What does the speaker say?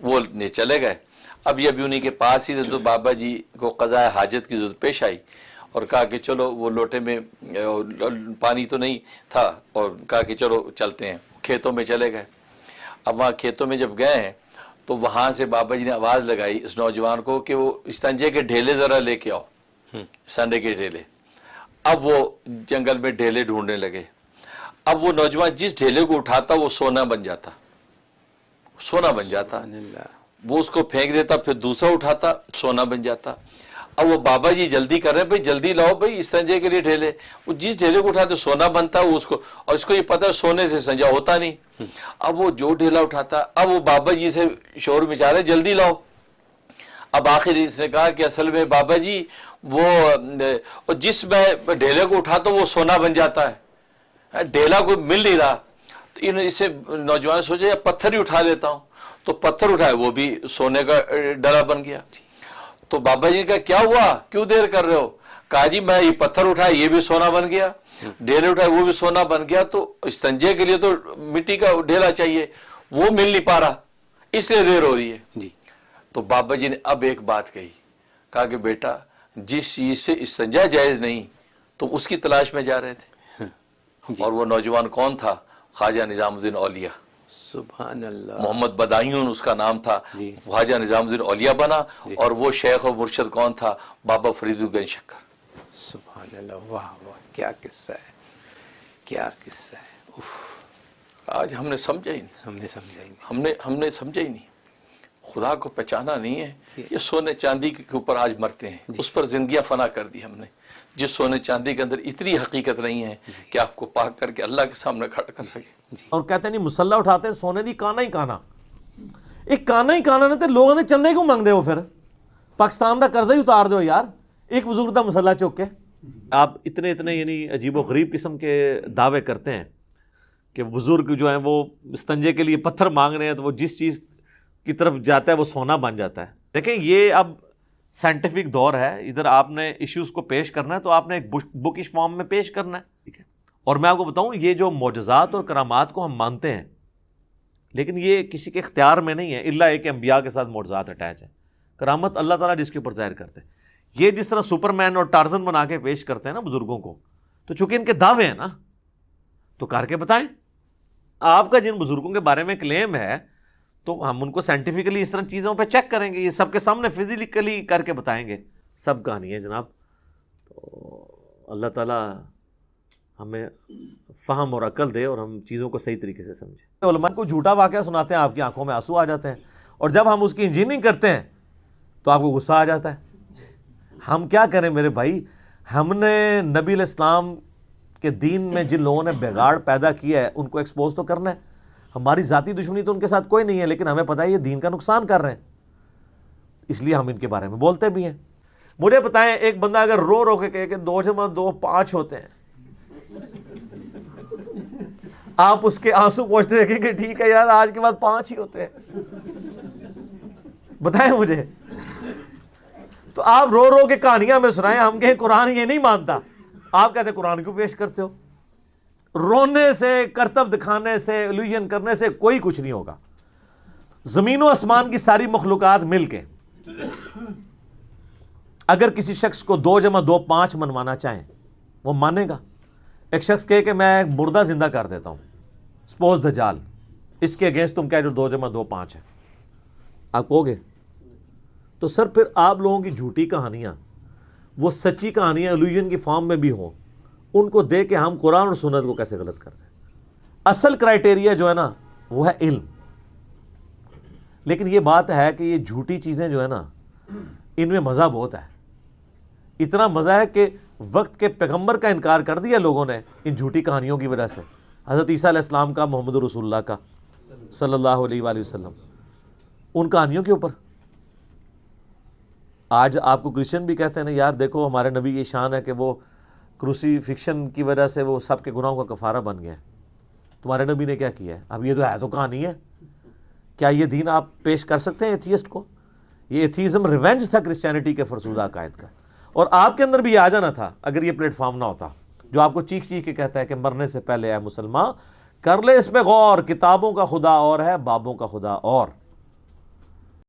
وہ چلے گئے. اب یہ بھی انہیں کے پاس ہی تھے تو بابا جی کو قضاء حاجت کی ضرورت پیش آئی اور کہا کہ چلو وہ لوٹے میں پانی تو نہیں تھا اور کہا کہ چلو چلتے ہیں. کھیتوں میں چلے گئے. اب وہاں کھیتوں میں جب گئے ہیں تو وہاں سے بابا جی نے آواز لگائی اس نوجوان کو کہ وہ استنجے کے ڈھیلے ذرا لے کے آؤ، سنڈے کے ڈھیلے. اب وہ جنگل میں ڈھیلے ڈھونڈنے لگے. اب وہ نوجوان جس ڈھیلے کو اٹھاتا وہ سونا بن جاتا، سونا بن جاتا. وہ اس کو پھینک دیتا، پھر دوسرا اٹھاتا، سونا بن جاتا. اب وہ بابا جی جلدی کر رہے ہیں، بھائی جلدی لاؤ بھائی استنجے کے لیے ڈھیلے. وہ جس ڈھیلے کو اٹھاتے سونا بنتا وہ اس کو، اور اس کو یہ پتا ہے سونے سے سنجا ہوتا نہیں. اب وہ جو ڈھیلا اٹھاتا، اب وہ بابا جی سے شور مچا رہے جلدی لاؤ. اب آخر اس نے کہا کہ اصل میں بابا جی وہ جس میں ڈھیلے کو اٹھاتا وہ سونا بن جاتا ہے، ڈھیلا کو مل نہیں رہا. تو انہوں نے اسے نوجوان سوچا یا پتھر ہی اٹھا لیتا ہوں. تو پتھر اٹھائے وہ بھی سونے کا ڈلا بن گیا. تو بابا جی نے کہا کیا ہوا، کیوں دیر کر رہے ہو؟ کہا جی میں یہ پتھر اٹھایا یہ بھی سونا بن گیا، ڈھیلے اٹھائے وہ بھی سونا بن گیا. تو استنجے کے لیے تو مٹی کا ڈھیلا چاہیے، وہ مل نہیں پا رہا اس لیے دیر ہو رہی ہے. جی. تو بابا جی نے اب ایک بات کہی، کہا کہ بیٹا جس چیز سے استنجا جائز نہیں تم اس کی تلاش میں جا رہے تھے. اور وہ نوجوان کون تھا؟ خواجہ نظام الدین اولیاء. سبحان اللہ. محمد بدایون اس کا نام تھا. خواجہ نظام الدین اولیاء بنا. اور وہ شیخ و مرشد کون تھا؟ بابا فرید گنج شکر. سبحان اللہ. واہ واہ، کیا قصہ ہے، کیا قصہ ہے. آج ہم نے سمجھا ہی نہیں، ہم نے سمجھا ہی نہیں. ہم نے سمجھا ہی نہیں، خدا کو پہچانا نہیں ہے. یہ سونے چاندی کے اوپر آج مرتے ہیں، اس پر زندگیاں فنا کر دی ہم نے. جس سونے چاندی کے اندر اتنی حقیقت نہیں ہے کہ آپ کو پاک کر کے اللہ کے سامنے کھڑا کر سکے. اور کہتے ہیں نہیں مسلح اٹھاتے سونے دی کانا ہی کانا. ایک کانا ہی کانا نہیں تے لوگوں نے چندے کیوں مانگ دے ہو؟ پھر پاکستان دا قرضہ ہی اتار دو یار ایک بزرگ دا مسلح چک کے. آپ اتنے یعنی عجیب و غریب قسم کے دعوے کرتے ہیں کہ بزرگ جو ہیں وہ استنجے کے لیے پتھر مانگ رہے ہیں تو وہ جس چیز کی طرف جاتا ہے وہ سونا بن جاتا ہے. دیکھیں یہ اب سائنٹیفک دور ہے، ادھر آپ نے ایشوز کو پیش کرنا ہے تو آپ نے ایک بکش فارم میں پیش کرنا ہے. ٹھیک ہے. اور میں آپ کو بتاؤں یہ جو معجزات اور کرامات کو ہم مانتے ہیں لیکن یہ کسی کے اختیار میں نہیں ہے الا ایک انبیاء کے ساتھ معجزات اٹیچ ہیں. کرامت اللہ تعالیٰ جس کے اوپر ظاہر کرتے ہیں. یہ جس طرح سپر مین اور ٹارزن بنا کے پیش کرتے ہیں نا بزرگوں کو، تو چونکہ ان کے دعوے ہیں نا تو کر کے بتائیں. آپ کا جن بزرگوں کے بارے میں کلیم ہے تو ہم ان کو سائنٹیفکلی اس طرح چیزوں پہ چیک کریں گے، یہ سب کے سامنے فزیکلی کر کے بتائیں گے. سب کہانی ہے جناب. تو اللہ تعالیٰ ہمیں فہم اور عقل دے اور ہم چیزوں کو صحیح طریقے سے سمجھیں. علماء کو جھوٹا واقعہ سناتے ہیں، آپ کی آنکھوں میں آنسو آ جاتے ہیں، اور جب ہم اس کی انجینئرنگ کرتے ہیں تو آپ کو غصہ آ جاتا ہے. ہم کیا کریں میرے بھائی؟ ہم نے نبی علیہ السلام کے دین میں جن لوگوں نے بگاڑ پیدا کیا ہے ان کو ایکسپوز تو کرنا ہے. ہماری ذاتی دشمنی تو ان کے ساتھ کوئی نہیں ہے لیکن ہمیں پتہ ہے یہ دین کا نقصان کر رہے ہیں، اس لیے ہم ان کے بارے میں بولتے بھی ہیں. مجھے بتائیں ایک بندہ اگر رو رو کے کہے کہ 2 × 2 5 ہوتے ہیں، آپ اس کے آنسو پوچھتے دیکھیں کہ ٹھیک ہے یار آج کے بعد 5 ہی ہوتے ہیں، بتائیں مجھے. تو آپ رو رو کے کہانیاں میں سنائیں، ہم کہیں قرآن یہ نہیں مانتا، آپ کہتے ہیں قرآن کیوں پیش کرتے ہو؟ رونے سے، کرتب دکھانے سے، الوژن کرنے سے کوئی کچھ نہیں ہوگا. زمین و آسمان کی ساری مخلوقات مل کے اگر کسی شخص کو 2 × 2 5 منوانا چاہیں وہ مانے گا. ایک شخص کہے کہ میں ایک مردہ زندہ کر دیتا ہوں، سپوز دجال، اس کے اگینسٹ تم کہہ جو 2 × 2 5 ہے، آپ کہو گے؟ تو سر پھر آپ لوگوں کی جھوٹی کہانیاں وہ سچی کہانیاں الوژن کی فارم میں بھی ہوں، ان کو دے کے ہم قرآن اور سنت کو کیسے غلط کرتے ہیں؟ اصل کرائٹیریا جو ہے نا وہ ہے علم. لیکن یہ بات ہے کہ یہ جھوٹی چیزیں جو ہے نا ان میں مزہ بہت ہے. اتنا مزہ ہے کہ وقت کے پیغمبر کا انکار کر دیا لوگوں نے ان جھوٹی کہانیوں کی وجہ سے. حضرت عیسیٰ علیہ السلام کا، محمد رسول اللہ کا صلی اللہ علیہ وآلہ وسلم، ان کہانیوں کے اوپر. آج آپ کو کرسچن بھی کہتے ہیں نا یار دیکھو ہمارے نبی کی شان ہے کہ وہ کروسی فکشن کی وجہ سے وہ سب کے گناہوں کا کفارہ بن گئے. تمہارے نبی نے کیا کیا ہے؟ اب یہ تو کہانی ہے. کیا یہ دین آپ پیش کر سکتے ہیں ایتھیسٹ کو؟ یہ ایتھیزم ریونج تھا کرسچینٹی کے فرسودہ عقائد کا. اور آپ کے اندر بھی یہ آ جانا تھا اگر یہ پلیٹ فارم نہ ہوتا جو آپ کو چیخ چیخ کے کہتا ہے کہ مرنے سے پہلے اے مسلمان کر لے اس پہ غور، کتابوں کا خدا اور ہے، بابوں کا خدا اور.